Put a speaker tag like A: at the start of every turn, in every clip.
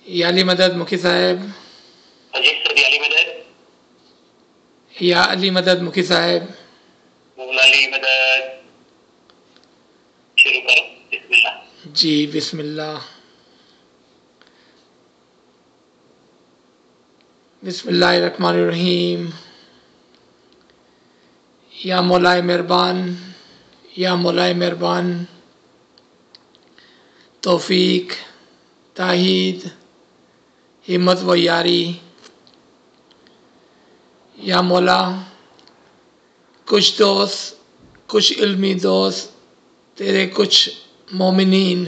A: یا علی مدد مکی صاحب.
B: جی سر، علی مدد.
A: یا علی مدد مکی صاحب.
B: مولا علی مدد. شروع کرو. بسم اللہ.
A: جی بسم اللہ. بسم اللہ الرحمن الرحیم. یا مولائے مہربان، یا مولائے مہربان، توفیق، تائید، ہمت و یاری. یا مولا، کچھ دوست، کچھ علمی دوست، تیرے کچھ مومنین،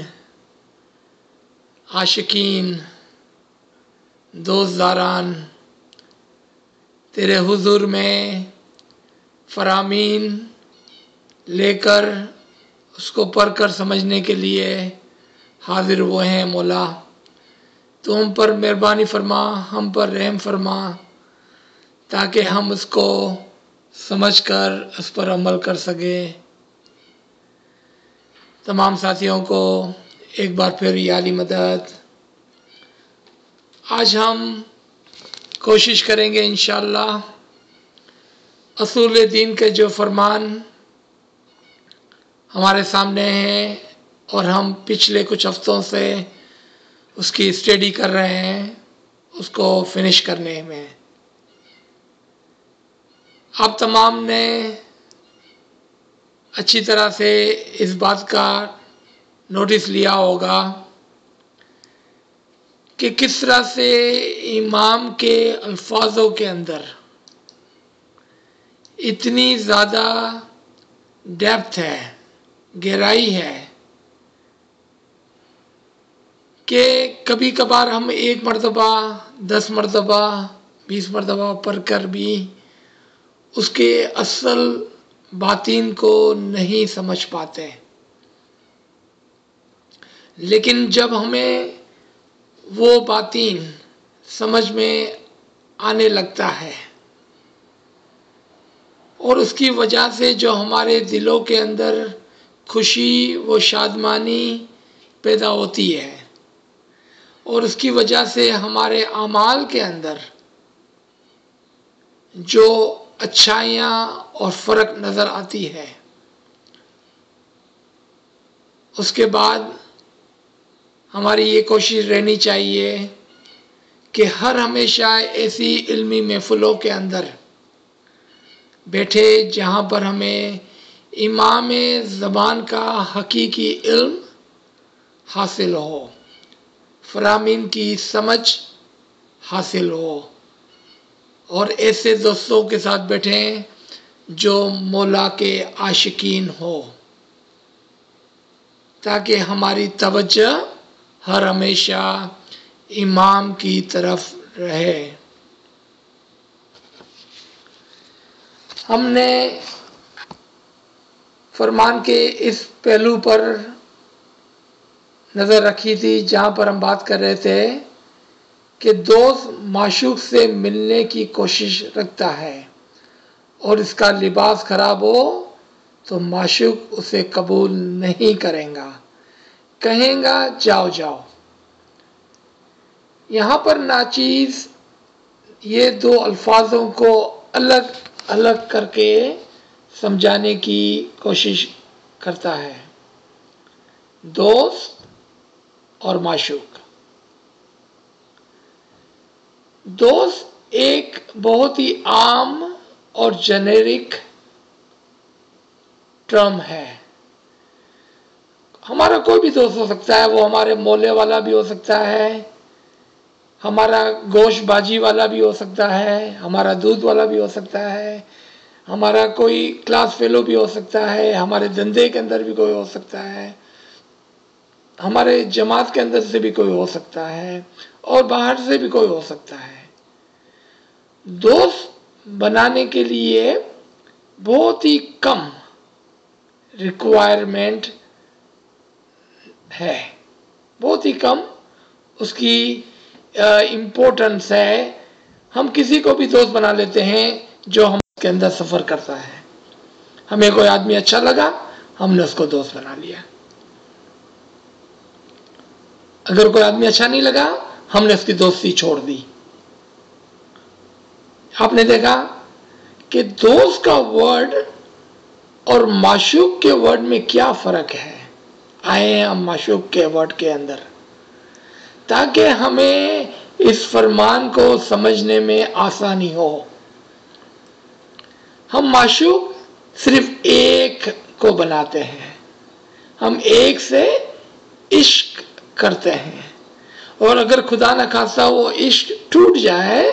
A: عاشقین، دوست داران تیرے حضور میں فرامین لے کر اس کو پڑھ کر سمجھنے کے لیے حاضر ہوئے ہیں. مولا تو ہم پر مہربانی فرما، ہم پر رحم فرما، تاکہ ہم اس کو سمجھ کر اس پر عمل کر سکیں. تمام ساتھیوں کو ایک بار پھر یا علی مدد. آج ہم کوشش کریں گے انشاءاللہ اصول دین کے جو فرمان ہمارے سامنے ہیں اور ہم پچھلے کچھ ہفتوں سے اس کی اسٹڈی کر رہے ہیں، اس کو فنش کرنے میں. آپ تمام نے اچھی طرح سے اس بات کا نوٹس لیا ہوگا کہ کس طرح سے امام کے الفاظوں کے اندر اتنی زیادہ ڈیپتھ ہے، گہرائی ہے، کہ کبھی کبھار ہم ایک مرتبہ، 10 مرتبہ، 20 مرتبہ پڑھ کر بھی اس کے اصل باطن کو نہیں سمجھ پاتے. لیکن جب ہمیں وہ باطن سمجھ میں آنے لگتا ہے اور اس کی وجہ سے جو ہمارے دلوں کے اندر خوشی و شادمانی پیدا ہوتی ہے اور اس کی وجہ سے ہمارے اعمال کے اندر جو اچھائیاں اور فرق نظر آتی ہے، اس کے بعد ہماری یہ کوشش رہنی چاہیے کہ ہر ہمیشہ ایسی علمی محفلوں کے اندر بیٹھے جہاں پر ہمیں امام زمان کا حقیقی علم حاصل ہو، فرامین کی سمجھ حاصل ہو، اور ایسے دوستوں کے ساتھ بیٹھیں جو مولا کے عاشقین ہو، تاکہ ہماری توجہ ہر ہمیشہ امام کی طرف رہے. ہم نے فرمان کے اس پہلو پر نظر رکھی تھی جہاں پر ہم بات کر رہے تھے کہ دوست معشوق سے ملنے کی کوشش رکھتا ہے اور اس کا لباس خراب ہو تو معشوق اسے قبول نہیں کرے گا، کہیں گا جاؤ جاؤ. یہاں پر ناچیز یہ دو الفاظوں کو الگ الگ کر کے سمجھانے کی کوشش کرتا ہے، دوست اور معشوق. دوست ایک بہت ہی عام اور جنیرک ٹرم ہے. ہمارا کوئی بھی دوست ہو سکتا ہے، وہ ہمارے مولے والا بھی ہو سکتا ہے، ہمارا گوشت بازی والا بھی ہو سکتا ہے، ہمارا دودھ والا بھی ہو سکتا ہے، ہمارا کوئی کلاس فیلو بھی ہو سکتا ہے، ہمارے دھندے کے اندر بھی کوئی ہو سکتا ہے، ہمارے جماعت کے اندر سے بھی کوئی ہو سکتا ہے، اور باہر سے بھی کوئی ہو سکتا ہے. دوست بنانے کے لیے بہت ہی کم ریکوائرمنٹ ہے، بہت ہی کم اس کی امپورٹنس ہے. ہم کسی کو بھی دوست بنا لیتے ہیں جو ہم کے اندر سفر کرتا ہے. ہمیں کوئی آدمی اچھا لگا، ہم نے اس کو دوست بنا لیا. اگر کوئی آدمی اچھا نہیں لگا، ہم نے اس کی دوستی چھوڑ دی۔ آپ نے دیکھا کہ دوست کا ورڈ اور معشوق کے ورڈ میں کیا فرق ہے۔ آئے ہیں ہم معشوق کے ورڈ کے اندر تاکہ ہمیں اس فرمان کو سمجھنے میں آسانی ہو۔ ہم معشوق صرف ایک کو بناتے ہیں، ہم ایک سے عشق کرتے ہیں، اور اگر خدا نہ خواستہ وہ عشق ٹوٹ جائے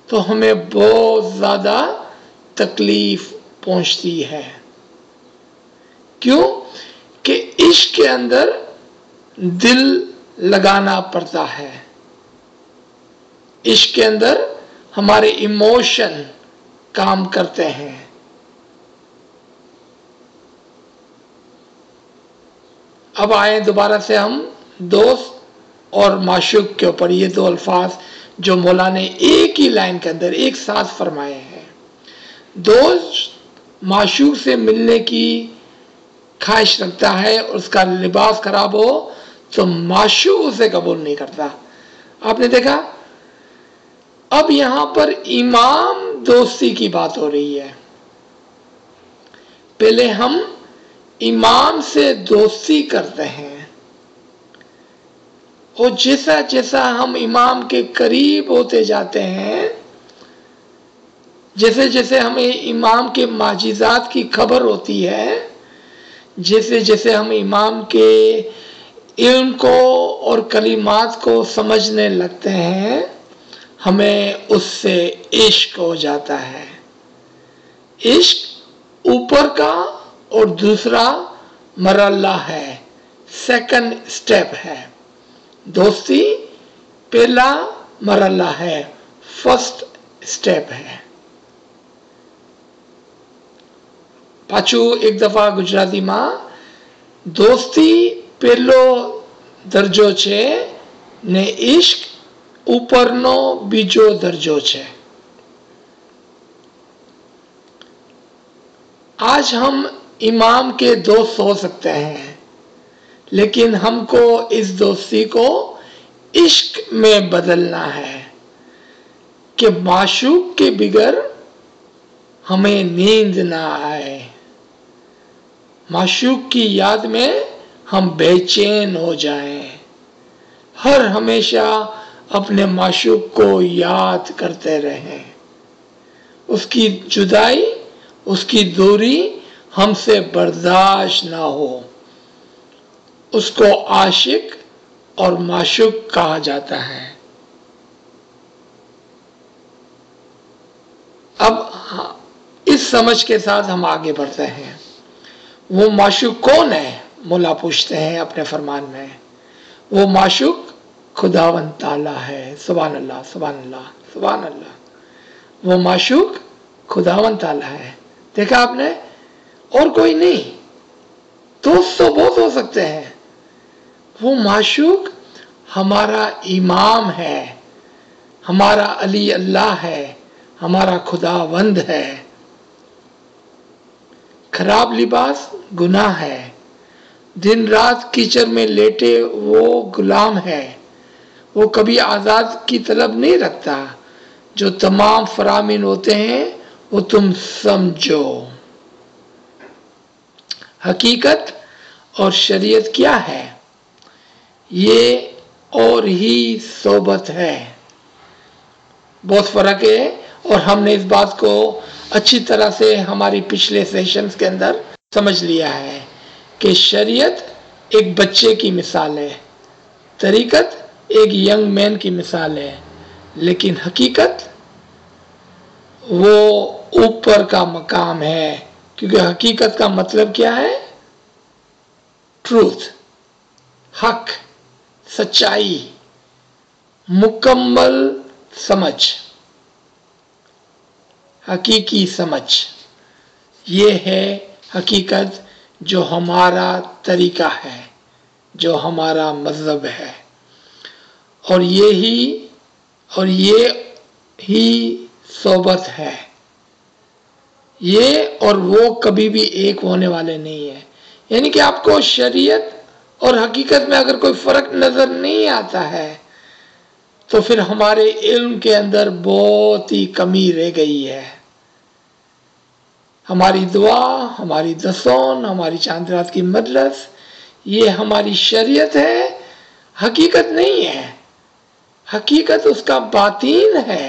A: تو ہمیں بہت زیادہ تکلیف پہنچتی ہے۔ کیوں کہ عشق کے اندر دل لگانا پڑتا ہے، عشق کے اندر ہمارے ایموشن کام کرتے ہیں۔ اب آئے دوبارہ سے ہم دوست اور معشوق کے اوپر، یہ دو الفاظ جو مولا نے ایک ہی لائن کے اندر ایک ساتھ فرمائے ہیں۔ دوست معشوق سے ملنے کی خواہش رکھتا ہے اور اس کا لباس خراب ہو تو معشوق اسے قبول نہیں کرتا۔ آپ نے دیکھا اب یہاں پر امام دوستی کی بات ہو رہی ہے۔ پہلے ہم امام سے دوستی کرتے ہیں، اور جیسا جیسا ہم امام کے قریب ہوتے جاتے ہیں، جیسے جیسے ہمیں امام کے معجزات کی خبر ہوتی ہے، جیسے جیسے ہم امام کے علم کو اور کلمات کو سمجھنے لگتے ہیں، ہمیں اس سے عشق ہو جاتا ہے۔ عشق اوپر کا اور دوسرا مرحلہ ہے، سیکنڈ سٹیپ ہے۔ دوستی پہلا مرحلہ ہے، فرسٹ سٹیپ ہے۔ પાછું એક દફા ગુજરાતીમાં દોસ્તી પહેલો દરજ્જો છે ને ઇશ્ક ઉપરનો બીજો દરજ્જો છે। آج ہم امام کے دوست ہو سکتے ہیں، لیکن ہم کو اس دوستی کو عشق میں بدلنا ہے کہ معشوق کے بغیر ہمیں نیند نہ آئے، معشوق کی یاد میں ہم بے چین ہو جائیں، ہر ہمیشہ اپنے معشوق کو یاد کرتے رہیں، اس کی جدائی، اس کی دوری ہم سے برداشت نہ ہو۔ اس کو عاشق اور معشوق کہا جاتا ہے۔ اب اس سمجھ کے ساتھ ہم آگے بڑھتے ہیں۔ وہ معشوق کون ہے؟ مولا پوچھتے ہیں اپنے فرمان میں۔ وہ معشوق خداوند تعالی ہے۔ سبحان اللہ، سبحان اللہ، سبحان اللہ۔ وہ معشوق خداوند تعالی ہے۔ دیکھا آپ نے، اور کوئی نہیں۔ دوست تو بہت ہو سکتے ہیں، وہ معشوق ہمارا امام ہے، ہمارا علی اللہ ہے، ہمارا خداوند ہے۔ خراب لباس گناہ ہے، دن رات کیچڑ میں لیٹے وہ غلام ہے، وہ کبھی آزاد کی طلب نہیں رکھتا، جو تمام فرامین ہوتے ہیں وہ تم سمجھو۔ حقیقت اور شریعت کیا ہے؟ یہ اور ہی صحبت ہے۔ بہت فرق ہے، اور ہم نے اس بات کو اچھی طرح سے ہماری پچھلے سیشنز کے اندر سمجھ لیا ہے کہ شریعت ایک بچے کی مثال ہے، طریقت ایک ینگ مین کی مثال ہے، لیکن حقیقت وہ اوپر کا مقام ہے، کیونکہ حقیقت کا مطلب کیا ہے؟ ٹروتھ، حق، سچائی، مکمل سمجھ، حقیقی سمجھ، یہ ہے حقیقت جو ہمارا طریقہ ہے، جو ہمارا مذہب ہے، اور یہ ہی صحبت ہے۔ یہ اور وہ کبھی بھی ایک ہونے والے نہیں ہیں۔ یعنی کہ آپ کو شریعت اور حقیقت میں اگر کوئی فرق نظر نہیں آتا ہے تو پھر ہمارے علم کے اندر بہت ہی کمی رہ گئی ہے۔ ہماری دعا، ہماری دسون، ہماری چاند رات کی مجلس، یہ ہماری شریعت ہے، حقیقت نہیں ہے۔ حقیقت اس کا باطین ہے،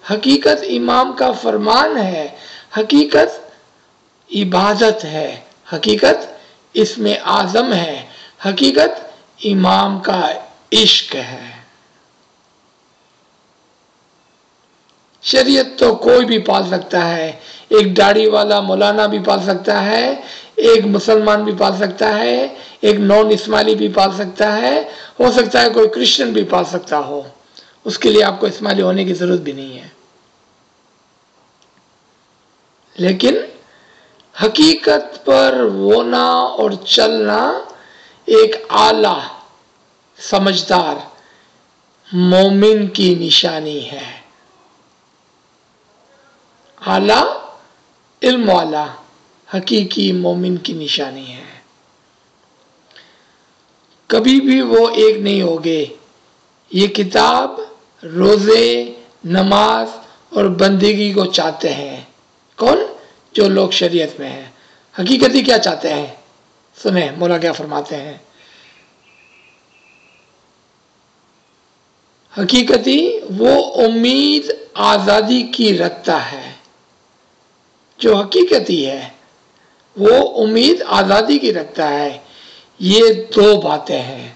A: حقیقت امام کا فرمان ہے، حقیقت عبادت ہے، حقیقت اسم اعظم ہے، حقیقت امام کا عشق ہے۔ شریعت تو کوئی بھی پال سکتا ہے، ایک داڑھی والا مولانا بھی پال سکتا ہے، ایک مسلمان بھی پال سکتا ہے، ایک نان اسماعیلی بھی پال سکتا ہے، ہو سکتا ہے کوئی کرسچن بھی پال سکتا ہو، اس کے لیے آپ کو اسماعیلی ہونے کی ضرورت بھی نہیں ہے۔ لیکن حقیقت پر ہونا اور چلنا ایک اعلیٰ سمجھدار مومن کی نشانی ہے، اعلیٰ علم والا حقیقی مومن کی نشانی ہے۔ کبھی بھی وہ ایک نہیں ہوگے۔ یہ کتاب روزے، نماز اور بندگی کو چاہتے ہیں۔ کون؟ جو لوگ شریعت میں ہیں۔ حقیقتی کیا چاہتے ہیں؟ سنیں مولا کیا فرماتے ہیں۔ حقیقتی وہ امید آزادی کی رکھتا ہے۔ جو حقیقتی ہے وہ امید آزادی کی رکھتا ہے۔ یہ دو باتیں ہیں۔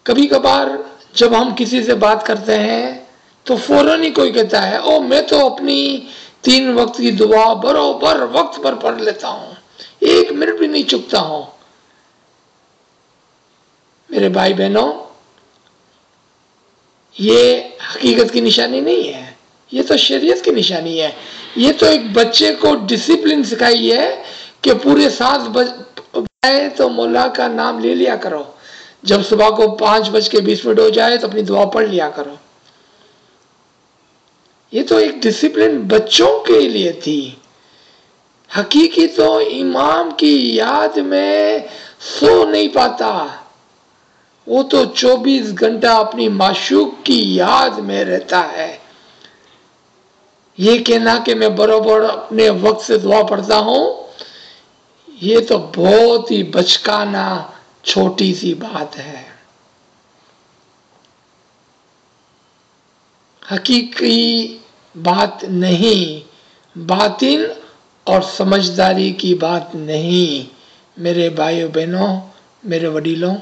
A: کبھی کبھار جب ہم کسی سے بات کرتے ہیں تو فوراً ہی کوئی کہتا ہے او میں تو اپنی 3 وقت کی دعا برابر وقت پر پڑھ لیتا ہوں، 1 منٹ بھی نہیں چکتا ہوں۔ میرے بھائی بہنوں، یہ حقیقت کی نشانی نہیں ہے، یہ تو شریعت کی نشانی ہے۔ یہ تو ایک بچے کو ڈسپلن سکھائی ہے کہ پورے 7 بجے تو مولا کا نام لے لیا کرو، جب صبح کو 5:20 ہو جائے تو اپنی دعا پڑھ لیا کرو۔ یہ تو ایک ڈسپلن بچوں کے لیے تھی۔ حقیقی تو امام کی یاد میں سو نہیں پاتا، وہ تو 24 گھنٹہ اپنی معشوق کی یاد میں رہتا ہے۔ یہ کہنا کہ میں برابر اپنے وقت سے دعا پڑھتا ہوں، یہ تو بہت ہی بچکانا چھوٹی سی بات ہے۔ حقیقی بات نہیں، باطن اور سمجھداری کی بات نہیں۔ میرے بھائیو بہنوں، میرے وڈیلوں،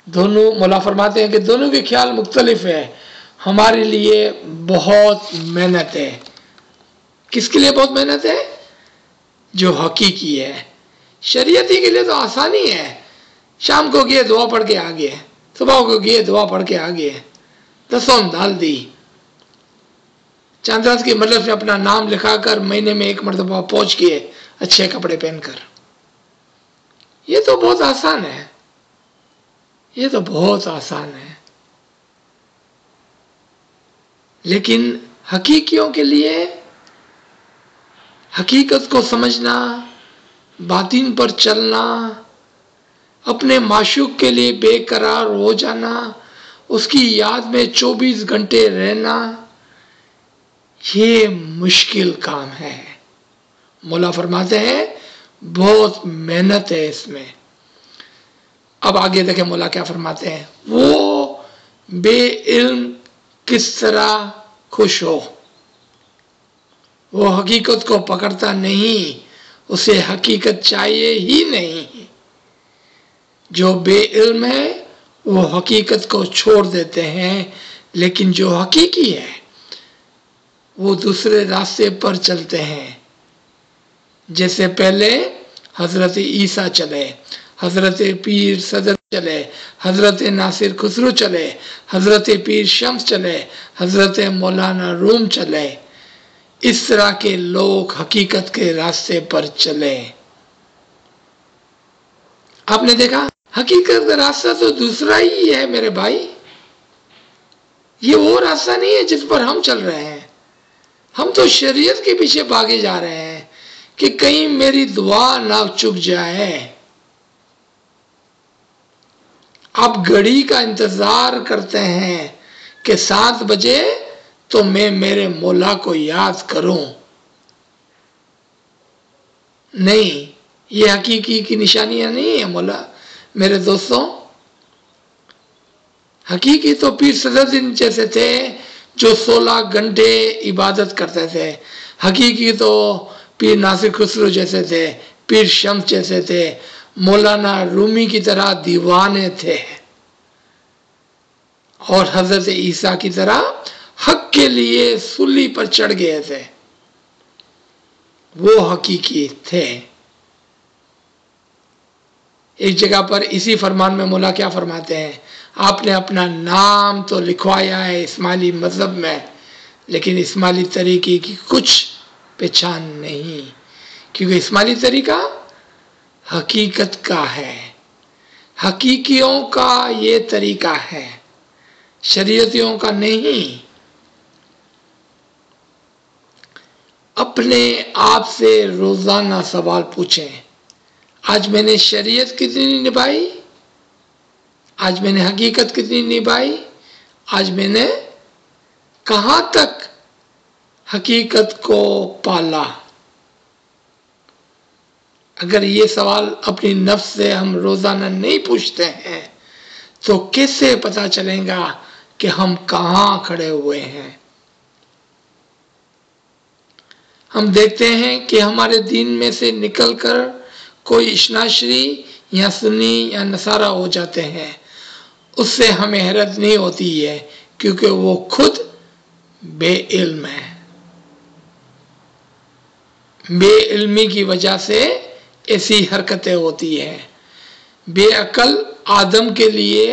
A: دونوں مولا فرماتے ہیں کہ دونوں کے خیال مختلف ہے۔ ہمارے لیے بہت محنت ہے۔ کس کے لیے بہت محنت ہے؟ جو حقیقی ہے۔ شریعتی کے لیے تو آسانی ہے، شام کو گئے دعا پڑھ کے آگے، صبح کو گئے دعا پڑھ کے آگے، دسون ڈال دی، چاند رات کی مجلس میں اپنا نام لکھا کر مہینے میں 1 مرتبہ پہنچ گئے اچھے کپڑے پہن کر۔ یہ تو بہت آسان ہے، یہ تو بہت آسان ہے۔ لیکن حقیقیوں کے لیے حقیقت کو سمجھنا، باطن پر چلنا، اپنے معشوق کے لیے بے قرار ہو جانا، اس کی یاد میں 24 گھنٹے رہنا، یہ مشکل کام ہے۔ مولا فرماتے ہیں بہت محنت ہے اس میں۔ اب آگے دیکھیں مولا کیا فرماتے ہیں۔ وہ بے علم کس طرح خوش ہو، وہ حقیقت کو پکڑتا نہیں، اسے حقیقت چاہیے ہی نہیں۔ جو بے علم ہے وہ حقیقت کو چھوڑ دیتے ہیں، لیکن جو حقیقی ہے وہ دوسرے راستے پر چلتے ہیں۔ جیسے پہلے حضرت عیسیٰ چلے، حضرت پیر صدر چلے، حضرت ناصر خسرو چلے، حضرت پیر شمس چلے، حضرت مولانا روم چلے، اس طرح کے لوگ حقیقت کے راستے پر چلے۔ آپ نے دیکھا حقیقت کا راستہ تو دوسرا ہی ہے میرے بھائی، یہ وہ راستہ نہیں ہے جس پر ہم چل رہے ہیں۔ ہم تو شریعت کے پیچھے بھاگے جا رہے ہیں کہ کہیں میری دعا نہ چک جائے۔ اب گھڑی کا انتظار کرتے ہیں کہ 7 بجے تو میں میرے مولا کو یاد کروں. نہیں، یہ حقیقی کی نشانیاں نہیں ہیں مولا میرے دوستوں. حقیقی تو پیر صدرالدین جیسے تھے جو 16 گھنٹے عبادت کرتے تھے. حقیقی تو پیر ناصر خسرو جیسے تھے، پیر شمس جیسے تھے، مولانا رومی کی طرح دیوانے تھے، اور حضرت عیسیٰ کی طرح حق کے لیے سلی پر چڑھ گئے تھے. وہ حقیقی تھے. ایک جگہ پر اسی فرمان میں مولا کیا فرماتے ہیں؟ آپ نے اپنا نام تو لکھوایا ہے اسماعیلی مذہب میں، لیکن اسماعیلی طریقے کی کچھ پہچان نہیں، کیونکہ اسماعیلی طریقہ حقیقت کا ہے، حقیقیوں کا یہ طریقہ ہے، شریعتیوں کا نہیں. اپنے آپ سے روزانہ سوال پوچھیں، آج میں نے شریعت کتنی نبھائی؟ آج میں نے حقیقت کتنی نبھائی؟ آج میں نے کہاں تک حقیقت کو پالا؟ اگر یہ سوال اپنی نفس سے ہم روزانہ نہیں پوچھتے ہیں تو کیسے پتا چلے گا کہ ہم کہاں کھڑے ہوئے ہیں؟ ہم دیکھتے ہیں کہ ہمارے دین میں سے نکل کر کوئی اشناشری یا سنی یا نصارہ ہو جاتے ہیں. اس سے ہمیں حیرت نہیں ہوتی ہے، کیونکہ وہ خود بے علم ہے. بے علمی کی وجہ سے ایسی حرکتیں ہوتی ہیں. بے عقل آدم کے لیے،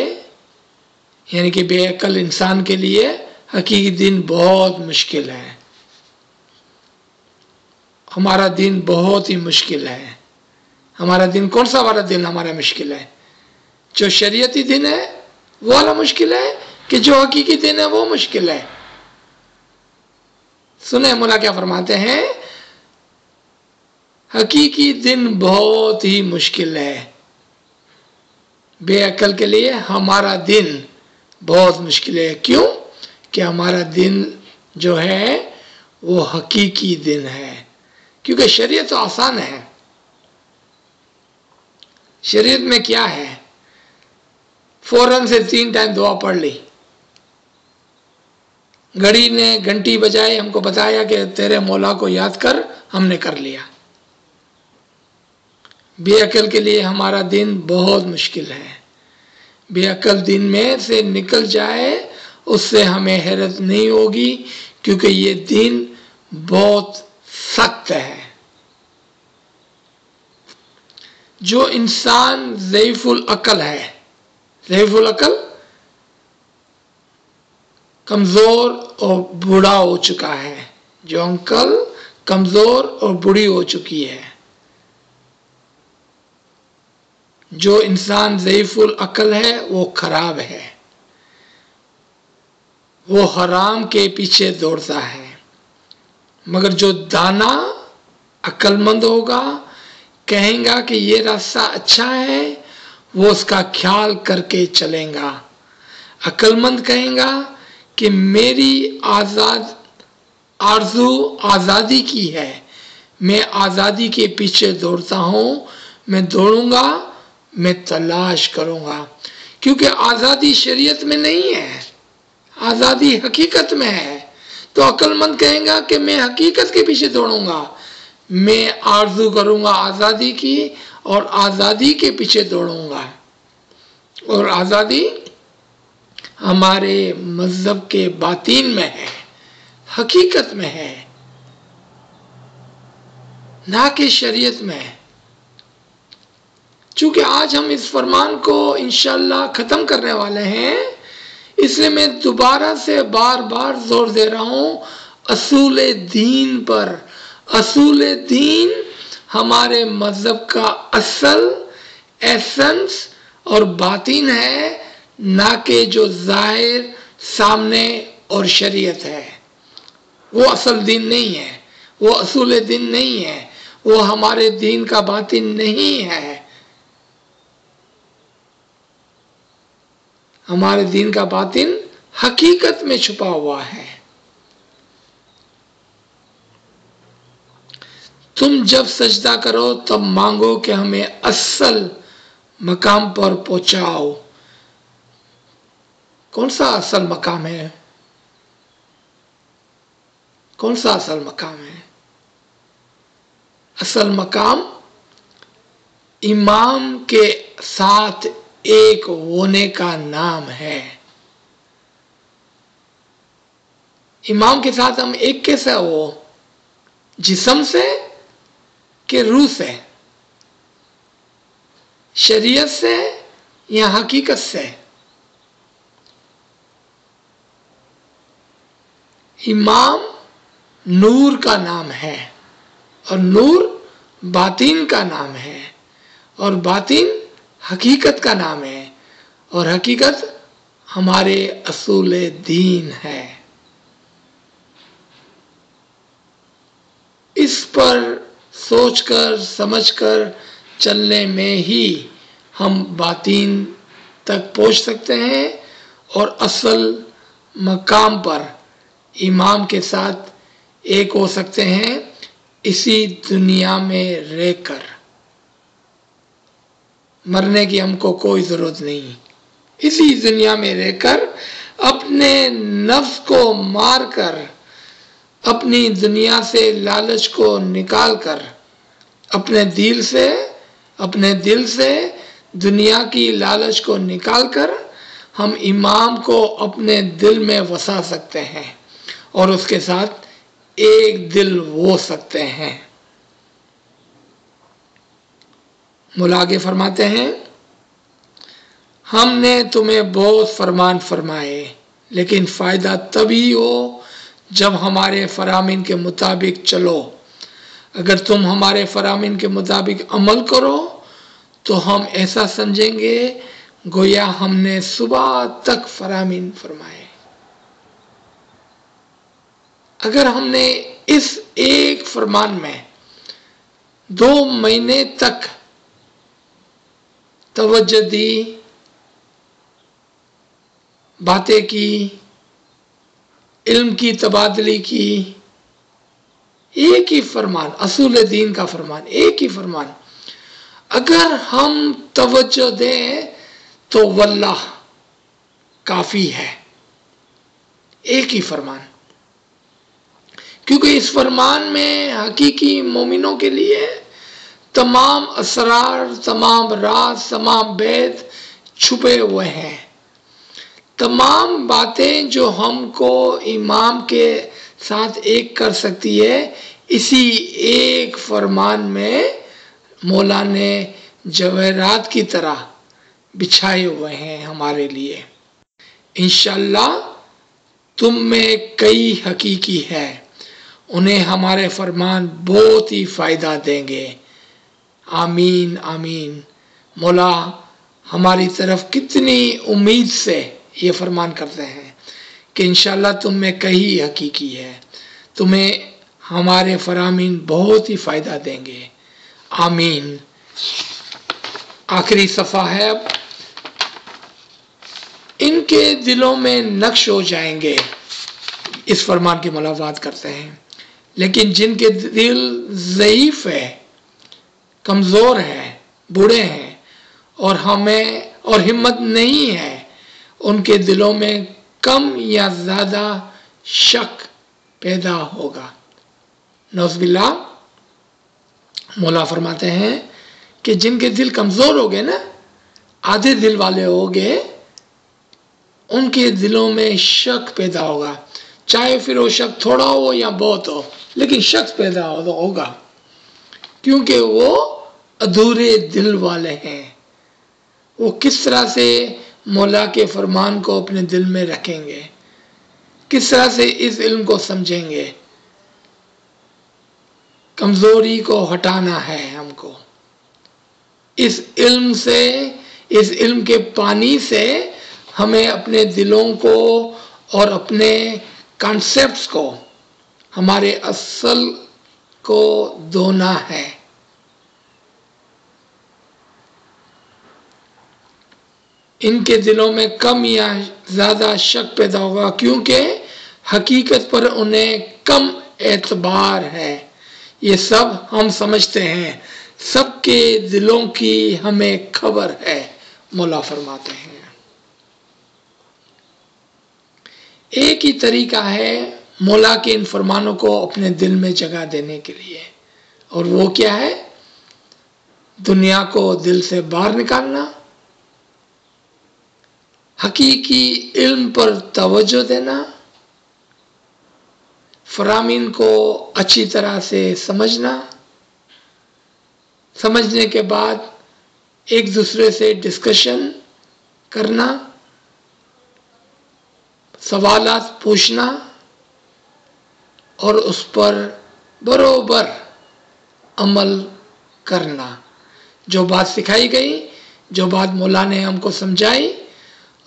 A: یعنی کہ بے عقل انسان کے لیے حقیقی دین بہت مشکل ہے. ہمارا دین بہت ہی مشکل ہے. ہمارا دین کون سا والا دین ہمارا مشکل ہے؟ جو شریعتی دین ہے وہ والا مشکل ہے کہ جو حقیقی دین ہے وہ مشکل ہے؟ سنیں مولا کیا فرماتے ہیں، حقیقی دین بہت ہی مشکل ہے. بے عقل کے لیے ہمارا دین بہت مشکل ہے. کیوں؟ کہ ہمارا دین جو ہے وہ حقیقی دین ہے. کیونکہ شریعت تو آسان ہے. شریعت میں کیا ہے؟ فوراً سے 3 ٹائم دعا پڑھ لی، گھڑی نے گھنٹی بجائے ہم کو بتایا کہ تیرے مولا کو یاد کر، ہم نے کر لیا. بے عقل کے لیے ہمارا دین بہت مشکل ہے. بے عقل دین میں سے نکل جائے اس سے ہمیں حیرت نہیں ہوگی، کیونکہ یہ دین بہت سخت ہے. جو انسان ضعیف العقل ہے، ضعیف العقل کمزور اور بوڑھا ہو چکا ہے، جو عقل کمزور اور بوڑھی ہو چکی ہے، جو انسان ضعیف العقل ہے وہ خراب ہے، وہ حرام کے پیچھے دوڑتا ہے. مگر جو دانا عقل مند ہوگا کہیں گا کہ یہ راستہ اچھا ہے، وہ اس کا خیال کر کے چلیں گا. عقل مند کہیں گا کہ میری آرزو آزادی کی ہے، میں آزادی کے پیچھے دوڑتا ہوں، میں دوڑوں گا، میں تلاش کروں گا. کیونکہ آزادی شریعت میں نہیں ہے، آزادی حقیقت میں ہے. تو عقل مند کہیں گا کہ میں حقیقت کے پیچھے دوڑوں گا، میں آرزو کروں گا آزادی کی اور آزادی کے پیچھے دوڑوں گا. اور آزادی ہمارے مذہب کے باطین میں ہے، حقیقت میں ہے، نہ کہ شریعت میں. چونکہ آج ہم اس فرمان کو انشاءاللہ ختم کرنے والے ہیں، اس لیے میں دوبارہ سے بار بار زور دے رہا ہوں اصول دین پر. اصول دین ہمارے مذہب کا اصل، ایسنس اور باطن ہے، نہ کہ جو ظاہر سامنے اور شریعت ہے. وہ اصل دین نہیں ہے، وہ اصول دین نہیں ہے، وہ ہمارے دین کا باطن نہیں ہے. ہمارے دین کا باطن حقیقت میں چھپا ہوا ہے. تم جب سجدہ کرو تب مانگو کہ ہمیں اصل مقام پر پہنچاؤ. کون سا اصل مقام ہے؟ کون سا اصل مقام ہے؟ اصل مقام امام کے ساتھ ایک ہونے کا نام ہے. امام کے ساتھ ہم ایک کیسے ہو؟ جسم سے کہ روح سے؟ شریعت سے یا حقیقت سے؟ امام نور کا نام ہے اور نور باطن کا نام ہے اور باطن حقیقت کا نام ہے اور حقیقت ہمارے اصول دین ہے. اس پر سوچ کر سمجھ کر چلنے میں ہی ہم باطن تک پہنچ سکتے ہیں اور اصل مقام پر امام کے ساتھ ایک ہو سکتے ہیں اسی دنیا میں رہ کر. مرنے کی ہم کو کوئی ضرورت نہیں. اسی دنیا میں رہ کر اپنے نفس کو مار کر اپنی دنیا سے لالچ کو نکال کر اپنے دل سے دنیا کی لالچ کو نکال کر ہم امام کو اپنے دل میں وسا سکتے ہیں اور اس کے ساتھ ایک دل ہو سکتے ہیں. مولا آگے فرماتے ہیں ہم نے تمہیں بہت فرمان فرمائے لیکن فائدہ تبھی ہو جب ہمارے فرامین کے مطابق چلو. اگر تم ہمارے فرامین کے مطابق عمل کرو تو ہم ایسا سمجھیں گے گویا ہم نے صبح تک فرامین فرمائے. اگر ہم نے اس ایک فرمان میں 2 مہینے تک توجہ دی، باتیں کی، علم کی تبادلی کی، ایک ہی فرمان، اصول دین کا فرمان، ایک ہی فرمان، اگر ہم توجہ دیں تو واللہ کافی ہے. ایک ہی فرمان، کیونکہ اس فرمان میں حقیقی مومنوں کے لیے تمام اسرار، تمام راز، تمام بید چھپے ہوئے ہیں. تمام باتیں جو ہم کو امام کے ساتھ ایک کر سکتی ہے اسی ایک فرمان میں مولا نے جواہرات کی طرح بچھائے ہوئے ہیں ہمارے لیے. انشاءاللہ تم میں کئی حقیقی ہے، انہیں ہمارے فرمان بہت ہی فائدہ دیں گے. آمین آمین. مولا ہماری طرف کتنی امید سے یہ فرمان کرتے ہیں کہ انشاءاللہ تم میں کئی حقیقی ہے، تمہیں ہمارے فرامین بہت ہی فائدہ دیں گے. آمین. آخری صفحہ ہے. اب ان کے دلوں میں نقش ہو جائیں گے، اس فرمان کی ملاحظات کرتے ہیں، لیکن جن کے دل ضعیف ہے، کمزور ہے، بوڑھے ہیں اور ہمت نہیں ہے، ان کے دلوں میں کم یا زیادہ شک پیدا ہوگا. نعوذ باللہ. مولا فرماتے ہیں کہ جن کے دل کمزور ہو گئے نا، آدھے دل والے ہو گئے، ان کے دلوں میں شک پیدا ہوگا، چاہے پھر وہ شک تھوڑا ہو یا بہت ہو، لیکن شک پیدا ہوگا کیونکہ وہ ادھورے دل والے ہیں. وہ کس طرح سے مولا کے فرمان کو اپنے دل میں رکھیں گے، کس طرح سے اس علم کو سمجھیں گے. کمزوری کو ہٹانا ہے ہم کو. اس علم سے، اس علم کے پانی سے ہمیں اپنے دلوں کو اور اپنے کانسیپٹس کو، ہمارے اصل کو دھونا ہے. ان کے دلوں میں کم یا زیادہ شک پیدا ہوگا، کیونکہ حقیقت پر انہیں کم اعتبار ہے۔ یہ سب ہم سمجھتے ہیں، سب کے دلوں کی ہمیں خبر ہے، مولا فرماتے ہیں۔ ایک ہی طریقہ ہے مولا کے ان فرمانوں کو اپنے دل میں جگہ دینے کے لیے، اور وہ کیا ہے؟ دنیا کو دل سے باہر نکالنا، حقیقی علم پر توجہ دینا، فرامین کو اچھی طرح سے سمجھنا، سمجھنے کے بعد ایک دوسرے سے ڈسکشن کرنا، سوالات پوچھنا اور اس پر برابر عمل کرنا۔ جو بات سکھائی گئی، جو بات مولا نے ہم کو سمجھائی،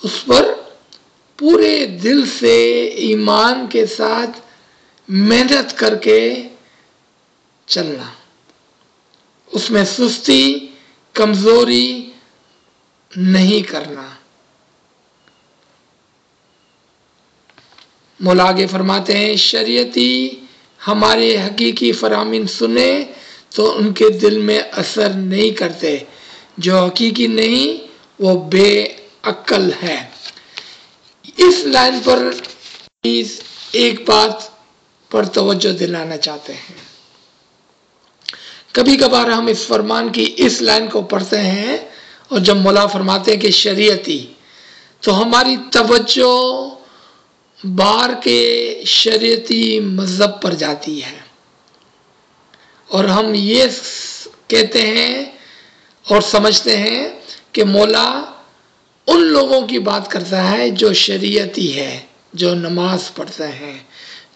A: اس پر پورے دل سے ایمان کے ساتھ محنت کر کے چلنا، اس میں سستی کمزوری نہیں کرنا۔ مولا آگے فرماتے ہیں، شریعتی ہمارے حقیقی فرامین سنے تو ان کے دل میں اثر نہیں کرتے، جو حقیقی نہیں وہ بے عقل ہے۔ اس لائن پر ایک بات پر توجہ دلانا چاہتے ہیں۔ کبھی کبھار ہم اس فرمان کی اس لائن کو پڑھتے ہیں اور جب مولا فرماتے ہیں کہ شریعتی، تو ہماری توجہ باہر کے شریعتی مذہب پر جاتی ہے، اور ہم یہ کہتے ہیں اور سمجھتے ہیں کہ مولا ان لوگوں کی بات کرتا ہے جو شریعتی ہے، جو نماز پڑھتے ہیں،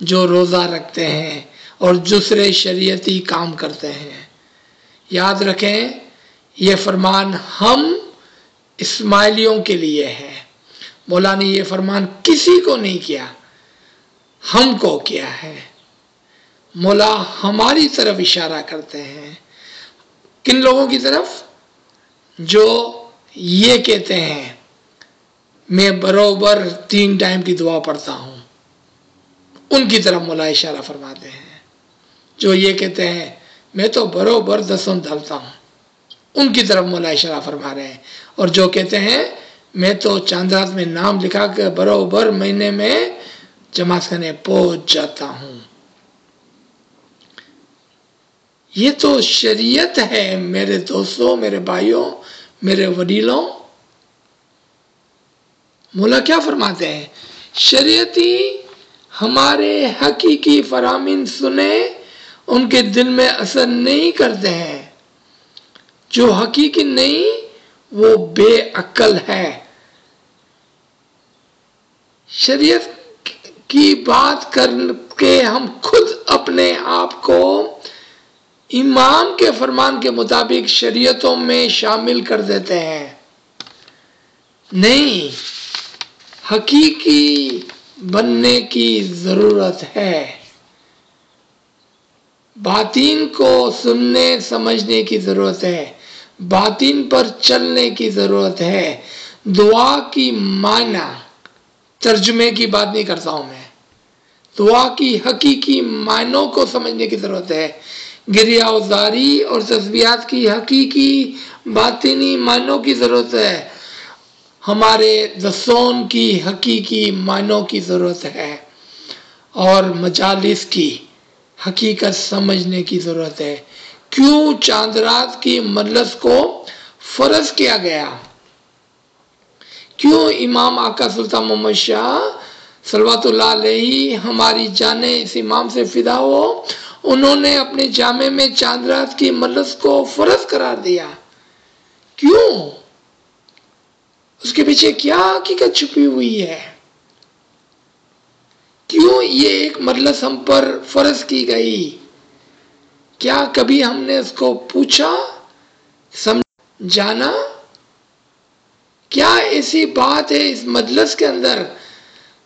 A: جو روزہ رکھتے ہیں اور دوسرے شریعتی کام کرتے ہیں۔ یاد رکھیں، یہ فرمان ہم اسماعیلیوں کے لیے ہے۔ مولا نے یہ فرمان کسی کو نہیں کیا، ہم کو کیا ہے۔ مولا ہماری طرف اشارہ کرتے ہیں، کن لوگوں کی طرف؟ جو یہ کہتے ہیں میں برابر 3 ٹائم کی دعا پڑھتا ہوں، ان کی طرف مولا اشارہ فرماتے ہیں۔ جو یہ کہتے ہیں میں تو برابر 10 ڈالتا ہوں، ان کی طرف مولا اشارہ فرما رہے ہیں۔ اور جو کہتے ہیں میں تو چاند رات میں نام لکھا کے برابر مہینے میں جماعت خانے پہنچ جاتا ہوں، یہ تو شریعت ہے میرے دوستوں، میرے بھائیوں، میرے وڈیلوں۔ مولا کیا فرماتے ہیں؟ شریعتی ہمارے حقیقی فرامین سنے ان کے دل میں اثر نہیں کرتے ہیں، جو حقیقی نہیں وہ بے عقل ہے۔ شریعت کی بات کر کے ہم خود اپنے آپ کو امام کے فرمان کے مطابق شریعتوں میں شامل کر دیتے ہیں۔ نہیں، حقیقی بننے کی ضرورت ہے، باطین کو سننے سمجھنے کی ضرورت ہے، باطین پر چلنے کی ضرورت ہے۔ دعا کی معنی ترجمے کی بات نہیں کرتا ہوں میں، دعا کی حقیقی معنوں کو سمجھنے کی ضرورت ہے۔ گریہ وزاری اور تسبیحات کی حقیقی باطنی معنوں کی ضرورت ہے، ہمارے دسون کی حقیقی معنوں کی ضرورت ہے، اور مجالس کی حقیقت سمجھنے کی ضرورت ہے۔ کیوں چاند رات کی مجلس کو فرض کیا گیا؟ کیوں امام آقا سلطان محمد شاہ صلوات اللہ علیہ ہماری جانیں اس امام سے فدا ہو، انہوں نے اپنے جامع میں چاند رات کی مجلس کو فرض قرار دیا؟ کیوں؟ اس کے پیچھے کیا حقیقت چھپی ہوئی ہے؟ کیوں یہ ایک مجلس ہم پر فرض کی گئی؟ کیا کبھی ہم نے اس کو پوچھا، جانا؟ کیا ایسی بات ہے اس مجلس کے اندر؟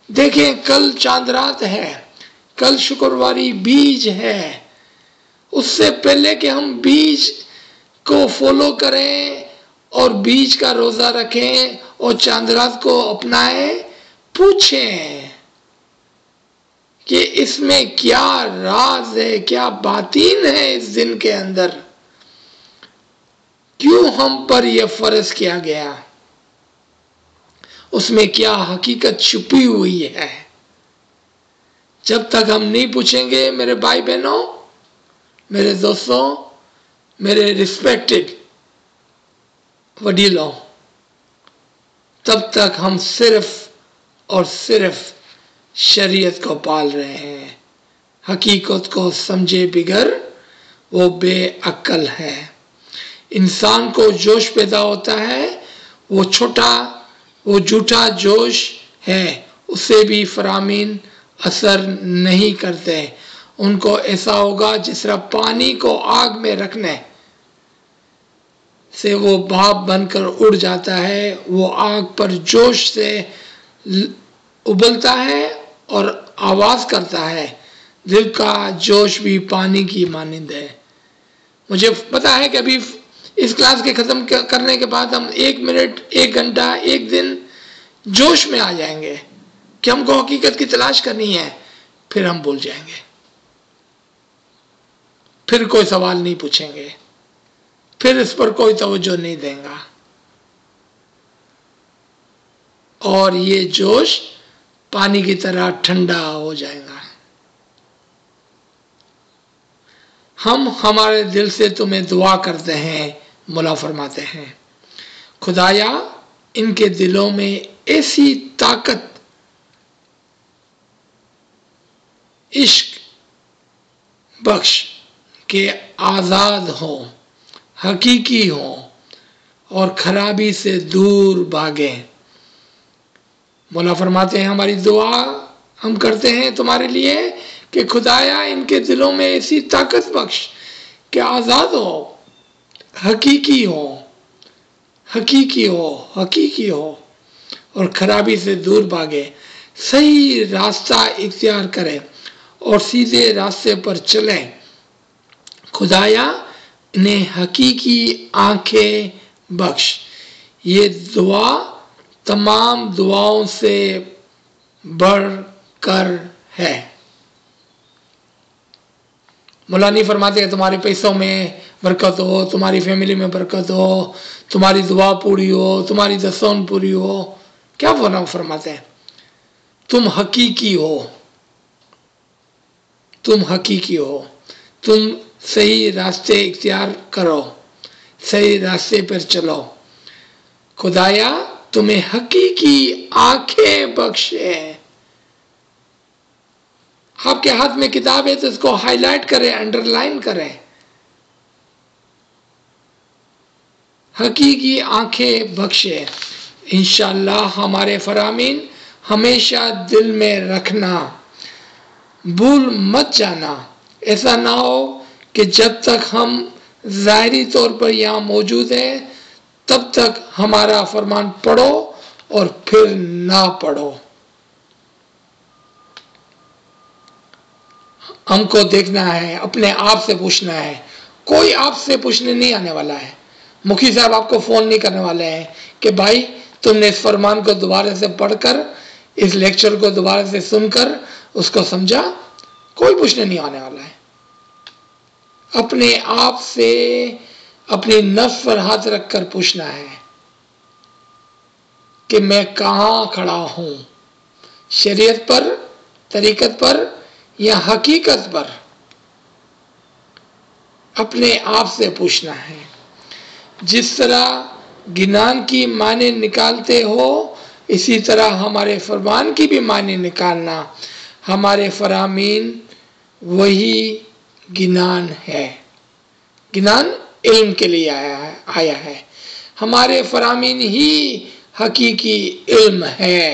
A: دیکھیں، کل چاند رات ہے، کل شکرواری بیج ہے، اس سے پہلے کہ ہم بیج کو فالو کریں اور بیج کا روزہ رکھیں اور چاند رات کو اپنائیں، پوچھیں کہ اس میں کیا راز ہے، کیا باطین ہے اس دن کے اندر، کیوں ہم پر یہ فرض کیا گیا، اس میں کیا حقیقت چھپی ہوئی ہے۔ جب تک ہم نہیں پوچھیں گے میرے بھائی بہنوں، میرے دوستوں، میرے ریسپیکٹڈ وڈیلوں، تب تک ہم صرف اور صرف شریعت کو پال رہے ہیں۔ حقیقت کو سمجھے بغیر وہ بے عقل ہے۔ انسان کو جوش پیدا ہوتا ہے، وہ جھوٹا جوش ہے، اسے بھی فرامین اثر نہیں کرتے۔ ان کو ایسا ہوگا جس طرح پانی کو آگ میں رکھنے سے وہ بھاپ بن کر اڑ جاتا ہے، وہ آگ پر جوش سے ابلتا ہے اور آواز کرتا ہے۔ دل کا جوش بھی پانی کی مانند ہے۔ مجھے پتا ہے کہ ابھی اس کلاس کے ختم کرنے کے بعد ہم 1 منٹ، 1 گھنٹہ، 1 دن جوش میں آ جائیں گے کہ ہم کو حقیقت کی تلاش کرنی ہے، پھر ہم بھول جائیں گے، پھر کوئی سوال نہیں پوچھیں گے، پھر اس پر کوئی توجہ نہیں دیں گا، اور یہ جوش پانی کی طرح ٹھنڈا ہو جائے گا۔ ہم ہمارے دل سے تمہیں دعا کرتے ہیں، مولا فرماتے ہیں، خدایا ان کے دلوں میں ایسی طاقت، عشق بخش کہ آزاد ہو، حقیقی ہو اور خرابی سے دور بھاگیں۔ مولا فرماتے ہیں ہماری دعا ہم کرتے ہیں تمہارے لیے کہ خدایا ان کے دلوں میں ایسی طاقت بخش کہ آزاد ہو، حقیقی ہو، حقیقی ہو، حقیقی ہو اور خرابی سے دور بھاگے، صحیح راستہ اختیار کرے اور سیدھے راستے پر چلیں۔ خدایا انہیں حقیقی آنکھیں بخش۔ یہ دعا تمام دعاؤں سے بڑھ کر ہے۔ مولا نہیں فرماتے کہ تمہارے پیسوں میں برکت ہو، تمہاری فیملی میں برکت ہو، تمہاری دعا پوری ہو، تمہاری دستون پوری ہو۔ کیا فرماتے ہیں؟ تم حقیقی ہو، تم حقیقی ہو، تم صحیح راستے اختیار کرو، صحیح راستے پر چلو۔ خدایا تمہیں حقیقی آنکھیں بخشے۔ آپ کے ہاتھ میں کتاب ہے تو اس کو ہائی لائٹ کریں، انڈر لائن کریں۔ حقیقی آنکھیں بخشے۔ انشاءاللہ ہمارے فرامین ہمیشہ دل میں رکھنا، بھول مت جانا۔ ایسا نہ ہو کہ جب تک ہم ظاہری طور پر یہاں موجود ہیں تب تک ہمارا فرمان پڑھو اور پھر نہ پڑھو۔ ہم کو دیکھنا ہے، اپنے آپ سے پوچھنا ہے۔ کوئی آپ سے پوچھنے نہیں آنے والا ہے۔ مکھی صاحب آپ کو فون نہیں کرنے والے ہیں کہ بھائی تم نے اس فرمان کو دوبارہ سے پڑھ کر، اس لیکچر کو دوبارہ سے سن کر اس کو سمجھا۔ کوئی پوچھنے نہیں آنے والا ہے۔ اپنے آپ سے، اپنی نفس پر ہاتھ رکھ کر پوچھنا ہے کہ میں کہاں کھڑا ہوں، شریعت پر، طریقت پر یا حقیقت پر۔ اپنے آپ سے پوچھنا ہے۔ جس طرح گنان کی معنی نکالتے ہو اسی طرح ہمارے فرمان کی بھی معنی نکالنا۔ ہمارے فرامین وہی گنان ہے۔ گنان علم کے لیے آیا ہے۔ ہمارے فرامین ہی حقیقی علم ہے۔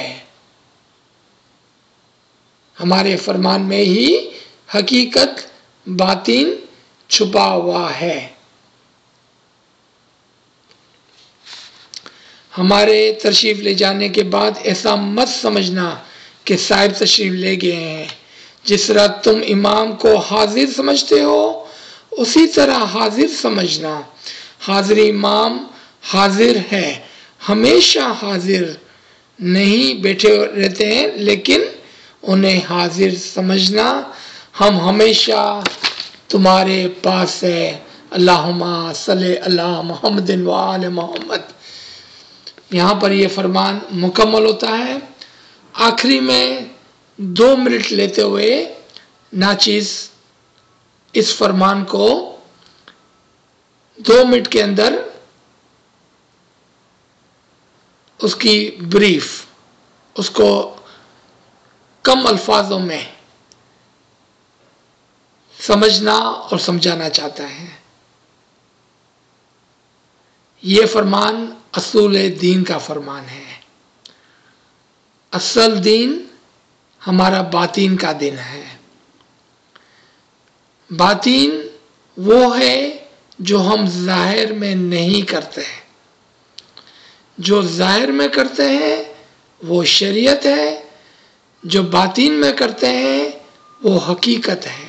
A: ہمارے فرمان میں ہی حقیقت باطن چھپا ہوا ہے۔ ہمارے تشریف لے جانے کے بعد ایسا مت سمجھنا کہ صاحب تشریف لے گئے ہیں۔ جس طرح تم امام کو حاضر سمجھتے ہو اسی طرح حاضر سمجھنا۔ حاضر امام حاضر ہے ہمیشہ حاضر نہیں بیٹھے رہتے ہیں، لیکن انہیں حاضر سمجھنا، ہم ہمیشہ تمہارے پاس ہے، اللہم صلی اللہ محمد و آل محمد۔ یہاں پر یہ فرمان مکمل ہوتا ہے۔ آخری میں 2 منٹ لیتے ہوئے ناچیز اس فرمان کو 2 منٹ کے اندر اس کی بریف، اس کو کم الفاظوں میں سمجھنا اور سمجھانا چاہتا ہے۔ یہ فرمان اصول دین کا فرمان ہے۔ اصل دین ہمارا باطین کا دین ہے۔ باطین وہ ہے جو ہم ظاہر میں نہیں کرتے ہیں، جو ظاہر میں کرتے ہیں وہ شریعت ہے، جو باطین میں کرتے ہیں وہ حقیقت ہے۔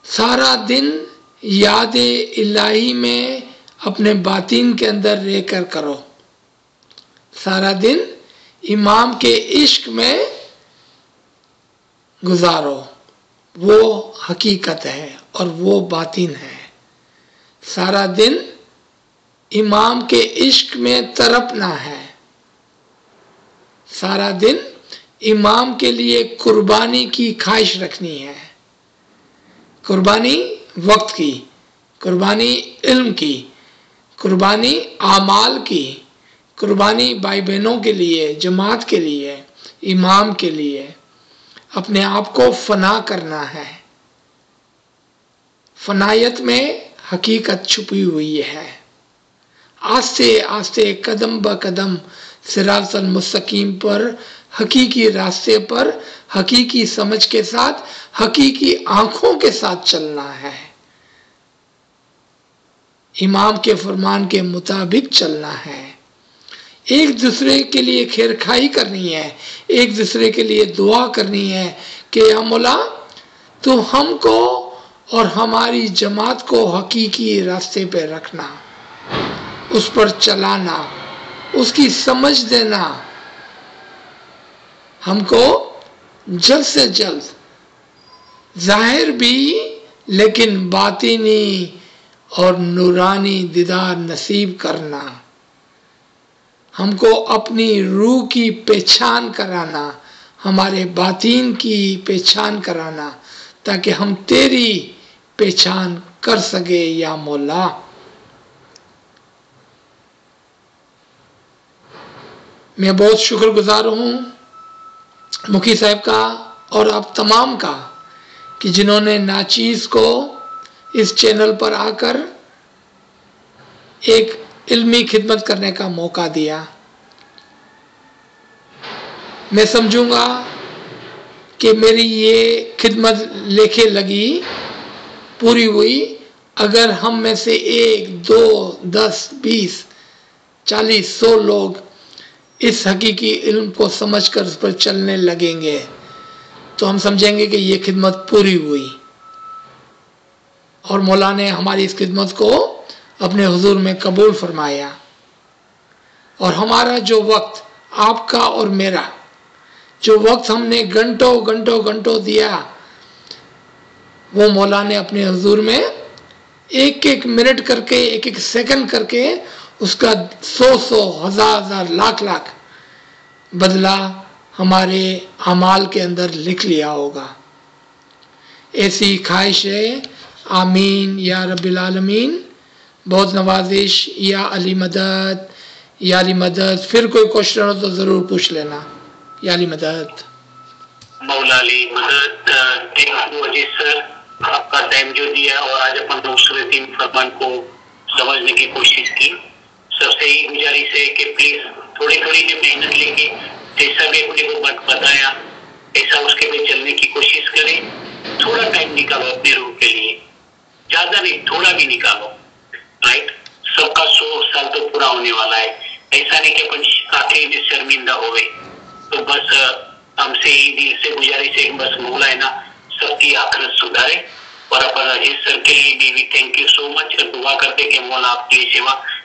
A: سارا دن یاد الہی میں اپنے باطین کے اندر رہ کر کرو، سارا دن امام کے عشق میں گزارو، وہ حقیقت ہے اور وہ باطین ہے۔ سارا دن امام کے عشق میں تڑپنا ہے، سارا دن امام کے لیے قربانی کی خواہش رکھنی ہے، قربانی وقت کی، قربانی علم کی، قربانی اعمال کی، قربانی بھائی بہنوں کے لیے، جماعت کے لیے، امام کے لیے، اپنے آپ کو فنا کرنا ہے۔ فنایت میں حقیقت چھپی ہوئی ہے۔ آہستہ آہستہ قدم بہ قدم صراط المستقیم پر، حقیقی راستے پر، حقیقی سمجھ کے ساتھ، حقیقی آنکھوں کے ساتھ چلنا ہے، امام کے فرمان کے مطابق چلنا ہے، ایک دوسرے کے لیے خیر خواہی کرنی ہے، ایک دوسرے کے لیے دعا کرنی ہے کہ یا مولا تو ہم کو اور ہماری جماعت کو حقیقی راستے پہ رکھنا، اس پر چلانا، اس کی سمجھ دینا، ہم کو جلد سے جلد ظاہر بھی لیکن باطنی اور نورانی دیدار نصیب کرنا، ہم کو اپنی روح کی پہچان کرانا، ہمارے باطین کی پہچان کرانا، تاکہ ہم تیری پہچان کر سکے یا مولا۔ میں بہت شکر گزار ہوں مکی صاحب کا اور آپ تمام کا کہ جنہوں نے ناچیز کو اس چینل پر آ کر ایک علمی خدمت کرنے کا موقع دیا۔ میں سمجھوں گا کہ میری یہ خدمت لیکھے لگی پوری ہوئی اگر ہم میں سے 1 2 10 20 40 100 لوگ اس حقیقی علم کو سمجھ کر اس پر چلنے لگیں گے تو ہم سمجھیں گے کہ یہ خدمت پوری ہوئی، اور مولا نے ہماری اس خدمت کو اپنے حضور میں قبول فرمایا، اور ہمارا جو وقت، آپ کا اور میرا جو وقت ہم نے گھنٹوں گھنٹوں گھنٹوں دیا، وہ مولا نے اپنے حضور میں ایک ایک منٹ کر کے، ایک ایک سیکنڈ کر کے اس کا 100 ہزار لاکھ بدلہ ہمارے اعمال کے اندر لکھ لیا ہوگا۔ ایسی خواہش ہے، آمین یا رب العالمین۔ بہت نوازش، یا علی مدد، یا علی مدد۔ پھر کوئی کوشچن ہو تو ضرور پوچھ لینا۔ یا علی مدد۔
B: مولا علی مدد۔ تھینک یو اجیت سر، آپ کا ٹائم جو دیا اور آج اپن دوسرے 3 فرمان کو سمجھنے کی کوشش کی۔ سب سے یہی گزارش ہے کہ پلیز تھوڑی تھوڑی جو محنت لے کے جیسا بھی اپنے کو بتایا ایسا اس کے پہ چلنے کی کوشش کریں۔ تھوڑا ٹائم نکالو اپنے روح کے لیے، زیادہ نہیں، تھوڑا بھی نکالو، رائٹ؟ سب کا 100 سال تو پورا ہونے والا ہے، ایسا نہیں کہ اپن آخری میں شرمندہ ہو گئے۔ تو بس ہم سے ہی دل سے گزارش ہے، بس مولا ہے نا سب کی آخرت سدھارے، اور اپن اجیت سر کے لیے بھی تھینک یو سو مچ، دعا کرتے کہ مولا آپ کی سیوا